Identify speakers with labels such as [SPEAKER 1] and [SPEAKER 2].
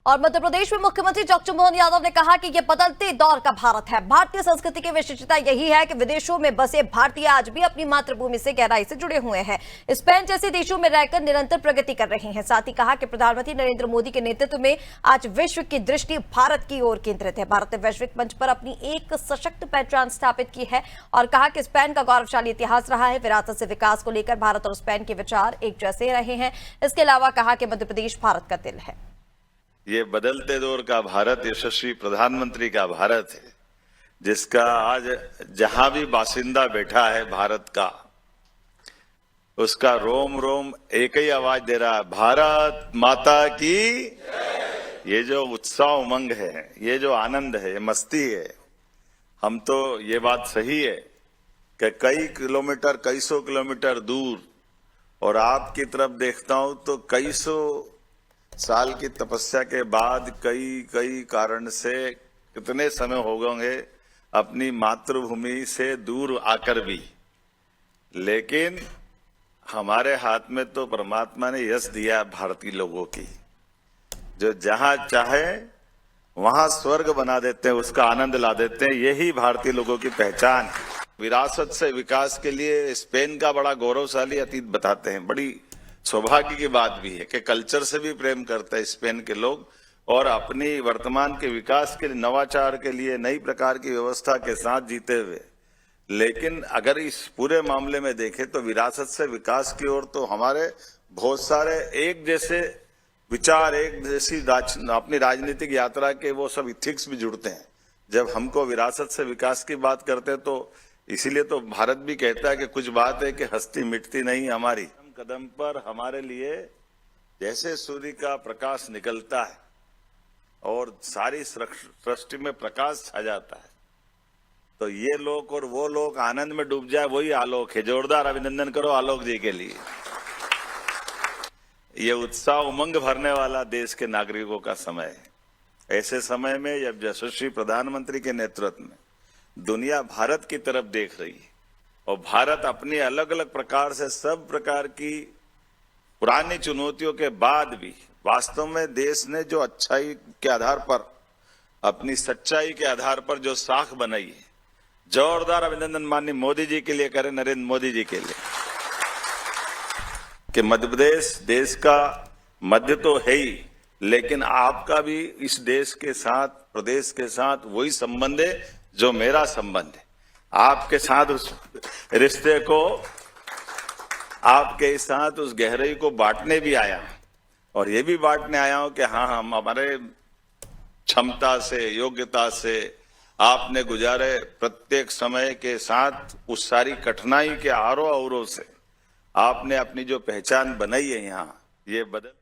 [SPEAKER 1] और मध्य प्रदेश में मुख्यमंत्री डॉक्टर मोहन यादव ने कहा कि यह बदलते दौर का भारत है। भारतीय संस्कृति की विशेषता यही है कि विदेशों में बसे भारतीय आज भी अपनी मातृभूमि से गहराई से जुड़े हुए हैं। स्पेन जैसे देशों में रहकर निरंतर प्रगति कर रहे हैं। साथ ही कहा कि प्रधानमंत्री नरेंद्र मोदी के नेतृत्व में आज विश्व की दृष्टि भारत की ओर केंद्रित है। भारत ने वैश्विक मंच पर अपनी एक सशक्त पहचान स्थापित की है और कहा कि स्पेन का गौरवशाली इतिहास रहा है। विरासत से विकास को लेकर भारत और स्पेन के विचार एक जैसे रहे हैं। इसके अलावा कहा कि मध्य प्रदेश भारत का दिल है।
[SPEAKER 2] ये बदलते दौर का भारत यशस्वी प्रधानमंत्री का भारत है, जिसका आज जहां भी बासिंदा बैठा है भारत का, उसका रोम रोम एक ही आवाज दे रहा है, भारत माता की। ये जो उत्साह उमंग है, ये जो आनंद है, ये मस्ती है, हम तो ये बात सही है कि कई किलोमीटर, कई सौ किलोमीटर दूर, और आपकी तरफ देखता हूं तो कई सौ साल की तपस्या के बाद कई कारण से कितने समय हो गए अपनी मातृभूमि से दूर आकर भी, लेकिन हमारे हाथ में तो परमात्मा ने यश दिया भारतीय लोगों की, जो जहां चाहे वहां स्वर्ग बना देते हैं, उसका आनंद ला देते हैं। यही भारतीय लोगों की पहचान है। विरासत से विकास के लिए स्पेन का बड़ा गौरवशाली अतीत बताते हैं। बड़ी सौभाग्य की बात भी है कि कल्चर से भी प्रेम करते हैं स्पेन के लोग, और अपनी वर्तमान के विकास के लिए, नवाचार के लिए, नई प्रकार की व्यवस्था के साथ जीते हुए। लेकिन अगर इस पूरे मामले में देखें तो विरासत से विकास की ओर तो हमारे बहुत सारे एक जैसे विचार, एक जैसी अपनी राजनीतिक यात्रा के वो सब इथिक्स भी जुड़ते हैं। जब हमको विरासत से विकास की बात करते हैं तो इसीलिए तो भारत भी कहता है कि कुछ बात है कि हस्ती मिटती नहीं हमारी। कदम पर हमारे लिए जैसे सूर्य का प्रकाश निकलता है और सारी सृष्टि में प्रकाश छा जाता है, तो ये लोग और वो लोग आनंद में डूब जाए, वही आलोक है। जोरदार अभिनंदन करो आलोक जी के लिए। ये उत्साह उमंग भरने वाला देश के नागरिकों का समय है। ऐसे समय में जब यशस्वी प्रधानमंत्री के नेतृत्व में दुनिया भारत की तरफ देख रही है और भारत अपनी अलग अलग प्रकार से सब प्रकार की पुरानी चुनौतियों के बाद भी वास्तव में देश ने जो अच्छाई के आधार पर, अपनी सच्चाई के आधार पर जो साख बनाई है, जोरदार अभिनंदन माननीय मोदी जी के लिए करें, नरेंद्र मोदी जी के लिए, कि मध्य प्रदेश देश का मध्य तो है ही, लेकिन आपका भी इस देश के साथ, प्रदेश के साथ वही संबंध है जो मेरा संबंध है। आपके साथ उस रिश्ते को, आपके साथ उस गहराई को बांटने भी आया हूं, और ये भी बांटने आया हूं कि हाँ, हम हमारे क्षमता से, योग्यता से आपने गुजारे प्रत्येक समय के साथ, उस सारी कठिनाई के आरों अवरों से आपने अपनी जो पहचान बनाई है यहाँ, ये बदल